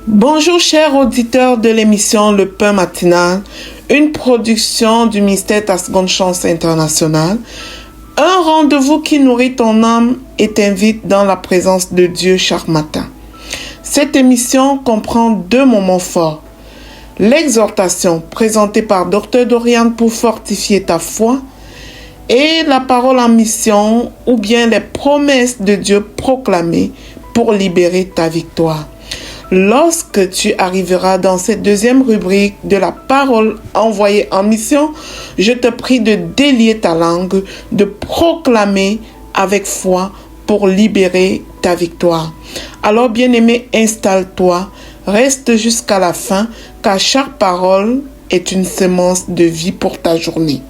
Bonjour chers auditeurs de l'émission Le Pain Matinal, une production du ministère Ta Seconde Chance International, un rendez-vous qui nourrit ton âme et t'invite dans la présence de Dieu chaque matin. Cette émission comprend deux moments forts. L'exhortation présentée par Dr Dorian pour fortifier ta foi et la parole en mission ou bien les promesses de Dieu proclamées pour libérer ta victoire. Lorsque tu arriveras dans cette deuxième rubrique de la parole envoyée en mission, je te prie de délier ta langue, de proclamer avec foi pour libérer ta victoire. Alors, bien-aimé, installe-toi, reste jusqu'à la fin, car chaque parole est une semence de vie pour ta journée.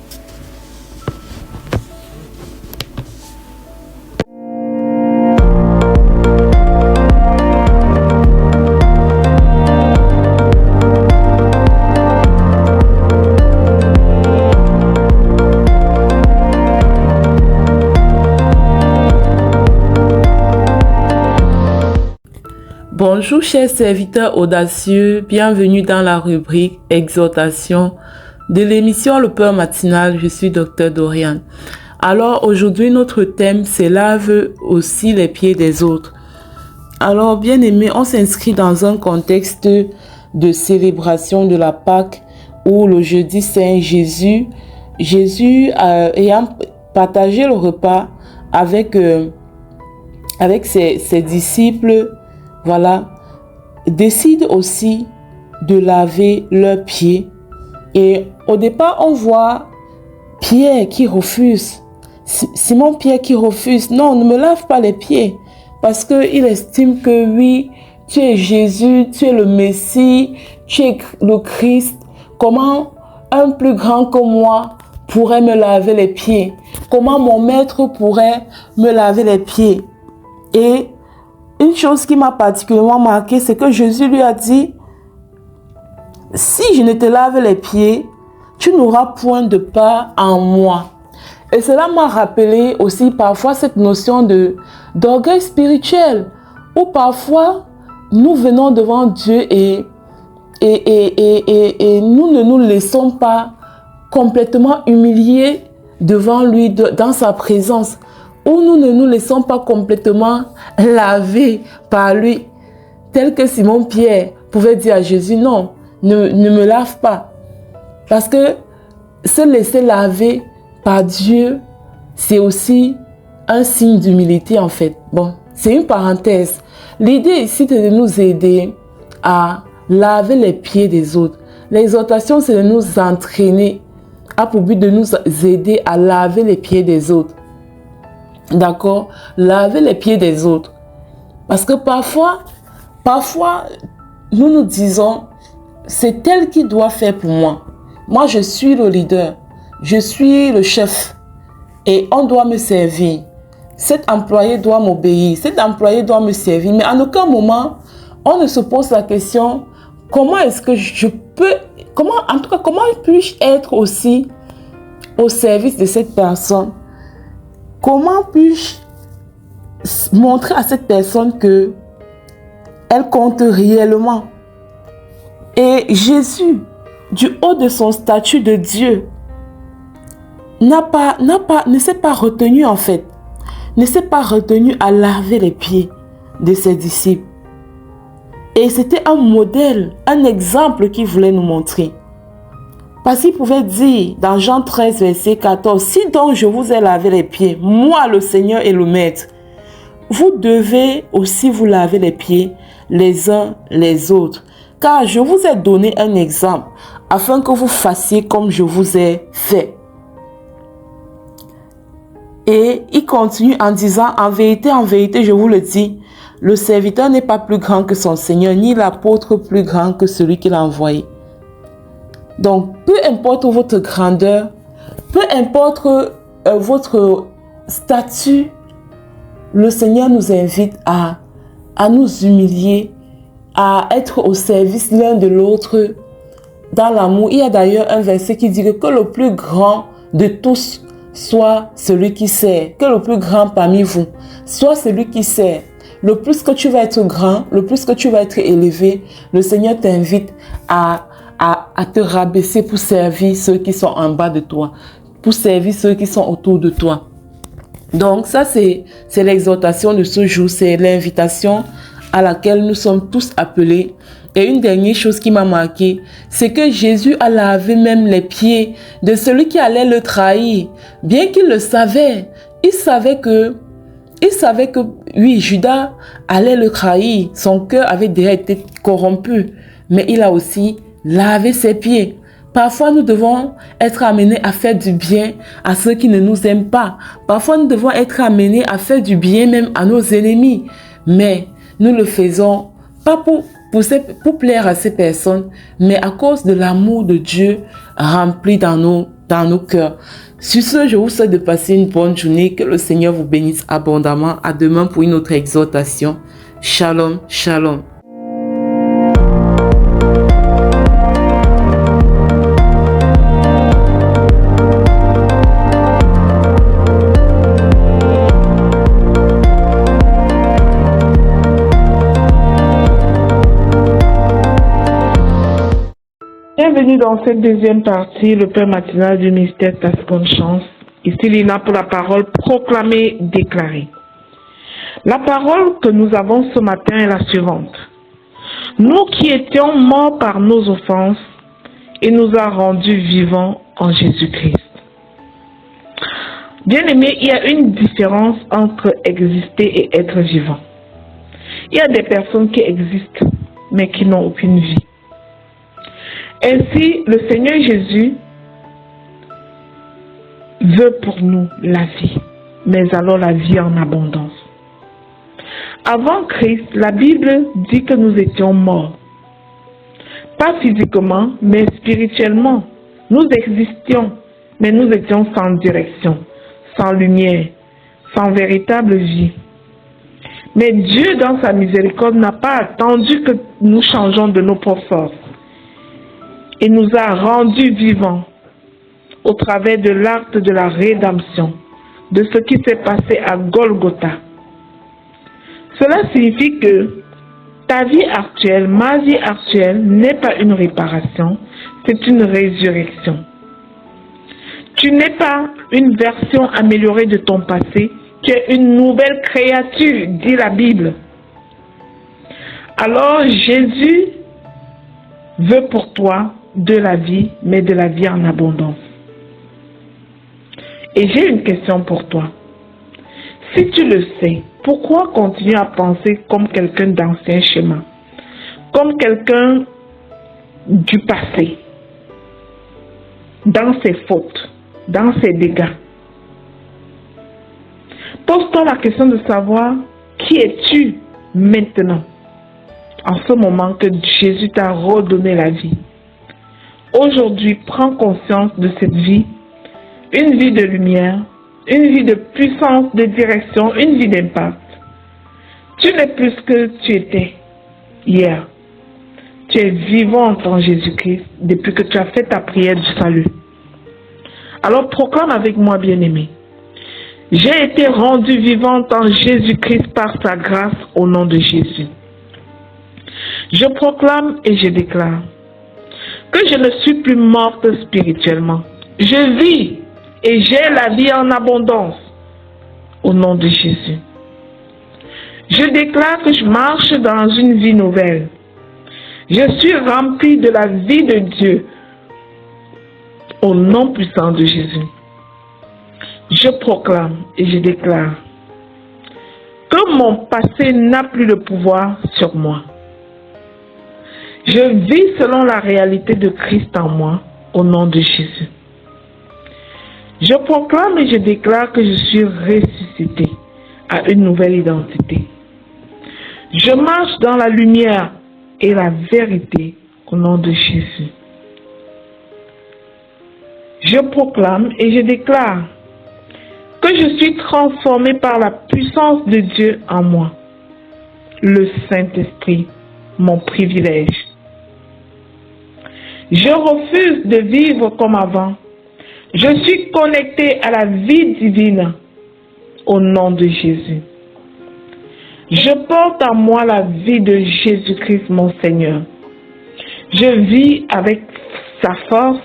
Bonjour chers serviteurs audacieux, bienvenue dans la rubrique Exhortation de l'émission Le Pain Matinal, je suis Dr Dorian. Alors aujourd'hui notre thème c'est lave aussi les pieds des autres. Alors bien aimé, on s'inscrit dans un contexte de célébration de la Pâque où le jeudi saint Jésus ayant partagé le repas avec ses disciples, voilà, décide aussi de laver leurs pieds. Et au départ, on voit Pierre qui refuse. Simon-Pierre qui refuse. Non, ne me lave pas les pieds. Parce qu'il estime que oui, tu es Jésus, tu es le Messie, tu es le Christ. Comment un plus grand que moi pourrait me laver les pieds? Comment mon maître pourrait me laver les pieds? Et une chose qui m'a particulièrement marqué, c'est que Jésus lui a dit, si je ne te lave les pieds, tu n'auras point de part en moi. Et cela m'a rappelé aussi parfois cette notion d'orgueil spirituel, où parfois nous venons devant Dieu et nous ne nous laissons pas complètement humilier devant lui, dans sa présence, où nous ne nous laissons pas complètement laver par lui, tel que Simon-Pierre pouvait dire à Jésus, non, ne me lave pas. Parce que se laisser laver par Dieu, c'est aussi un signe d'humilité en fait. Bon, c'est une parenthèse. L'idée ici, c'est de nous aider à laver les pieds des autres. L'exhortation, c'est de nous entraîner, a pour but de nous aider à laver les pieds des autres. D'accord? Laver les pieds des autres. Parce que parfois, nous nous disons, c'est elle qui doit faire pour moi. Moi, je suis le leader. Je suis le chef. Et on doit me servir. Cet employé doit m'obéir. Cet employé doit me servir. Mais en aucun moment, on ne se pose la question, comment est-ce que je peux, comment puis-je être aussi au service de cette personne? Comment puis-je montrer à cette personne que elle compte réellement? Et Jésus, du haut de son statut de Dieu, ne s'est pas retenu en fait, ne s'est pas retenu à laver les pieds de ses disciples. Et c'était un modèle, un exemple qu'il voulait nous montrer. Parce qu'il pouvait dire dans Jean 13, verset 14, « Si donc je vous ai lavé les pieds, moi le Seigneur et le Maître, vous devez aussi vous laver les pieds les uns les autres. Car je vous ai donné un exemple, afin que vous fassiez comme je vous ai fait. » Et il continue en disant, en vérité, je vous le dis, le serviteur n'est pas plus grand que son Seigneur, ni l'apôtre plus grand que celui qui l'a envoyé. Donc, peu importe votre grandeur, peu importe votre statut, le Seigneur nous invite à nous humilier, à être au service l'un de l'autre dans l'amour. Il y a d'ailleurs un verset qui dit que le plus grand de tous soit celui qui sert, que le plus grand parmi vous soit celui qui sert. le plus que tu vas être grand, le plus que tu vas être élevé, le Seigneur t'invite à te rabaisser pour servir ceux qui sont en bas de toi, pour servir ceux qui sont autour de toi. Donc ça, c'est l'exhortation de ce jour, c'est l'invitation à laquelle nous sommes tous appelés. Et une dernière chose qui m'a marqué, c'est que Jésus a lavé même les pieds de celui qui allait le trahir. Bien qu'il le savait, il savait que oui, Judas allait le trahir. Son cœur avait déjà été corrompu, mais il a aussi lavé ses pieds. Parfois, nous devons être amenés à faire du bien à ceux qui ne nous aiment pas. Parfois, nous devons être amenés à faire du bien même à nos ennemis. Mais nous le faisons pas pour plaire à ces personnes, mais à cause de l'amour de Dieu rempli dans nos cœurs. Sur ce, je vous souhaite de passer une bonne journée. Que le Seigneur vous bénisse abondamment. À demain pour une autre exhortation. Shalom, shalom. Bienvenue dans cette deuxième partie, le pain matinal du mystère Ta Seconde Chance. Ici Lina pour la parole proclamée, déclarée. La parole que nous avons ce matin est la suivante. Nous qui étions morts par nos offenses, il nous a rendus vivants en Jésus-Christ. Bien-aimés, il y a une différence entre exister et être vivant. Il y a des personnes qui existent, mais qui n'ont aucune vie. Ainsi, le Seigneur Jésus veut pour nous la vie, mais alors la vie en abondance. Avant Christ, la Bible dit que nous étions morts. Pas physiquement, mais spirituellement. Nous existions, mais nous étions sans direction, sans lumière, sans véritable vie. Mais Dieu, dans sa miséricorde, n'a pas attendu que nous changeons de nos propres forces. Il nous a rendus vivants au travers de l'acte de la rédemption, de ce qui s'est passé à Golgotha. Cela signifie que ta vie actuelle, ma vie actuelle, n'est pas une réparation, c'est une résurrection. Tu n'es pas une version améliorée de ton passé, tu es une nouvelle créature, dit la Bible. Alors Jésus veut pour toi de la vie, mais de la vie en abondance. Et j'ai une question pour toi. Si tu le sais, pourquoi continuer à penser comme quelqu'un d'ancien schéma, comme quelqu'un du passé, dans ses fautes, dans ses dégâts? Pose-toi la question de savoir qui es-tu maintenant, en ce moment que Jésus t'a redonné la vie. Aujourd'hui, prends conscience de cette vie, une vie de lumière, une vie de puissance, de direction, une vie d'impact. Tu n'es plus ce que tu étais hier. Tu es vivante en Jésus-Christ depuis que tu as fait ta prière du salut. Alors proclame avec moi, bien-aimé. J'ai été rendue vivante en Jésus-Christ par sa grâce au nom de Jésus. Je proclame et je déclare que je ne suis plus morte spirituellement. Je vis et j'ai la vie en abondance au nom de Jésus. Je déclare que je marche dans une vie nouvelle. Je suis rempli de la vie de Dieu au nom puissant de Jésus. Je proclame et je déclare que mon passé n'a plus de pouvoir sur moi. Je vis selon la réalité de Christ en moi, au nom de Jésus. Je proclame et je déclare que je suis ressuscité à une nouvelle identité. Je marche dans la lumière et la vérité au nom de Jésus. Je proclame et je déclare que je suis transformé par la puissance de Dieu en moi, le Saint-Esprit, mon privilège. Je refuse de vivre comme avant. Je suis connecté à la vie divine au nom de Jésus. Je porte en moi la vie de Jésus-Christ, mon Seigneur. Je vis avec sa force,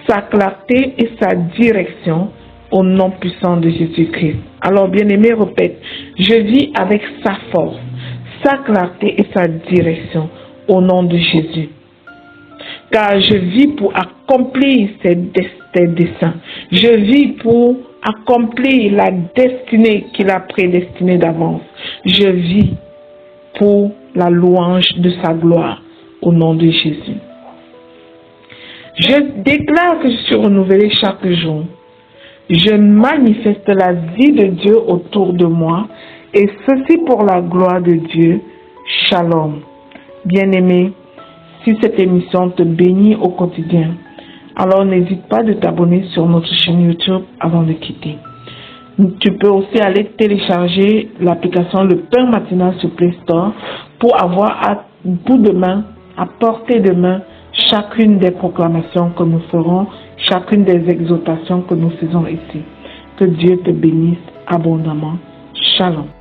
sa clarté et sa direction au nom puissant de Jésus-Christ. Alors, bien-aimé, répète, je vis avec sa force, sa clarté et sa direction au nom de Jésus. Car je vis pour accomplir ses desseins. Je vis pour accomplir la destinée qu'il a prédestinée d'avance. Je vis pour la louange de sa gloire au nom de Jésus. Je déclare que je suis renouvelé chaque jour. Je manifeste la vie de Dieu autour de moi et ceci pour la gloire de Dieu. Shalom. Bien-aimé, si cette émission te bénit au quotidien, alors n'hésite pas de t'abonner sur notre chaîne YouTube avant de quitter. Tu peux aussi aller télécharger l'application Le Pain Matinal sur Play Store pour avoir à bout de main, à portée de main, chacune des proclamations que nous ferons, chacune des exhortations que nous faisons ici. Que Dieu te bénisse abondamment. Shalom.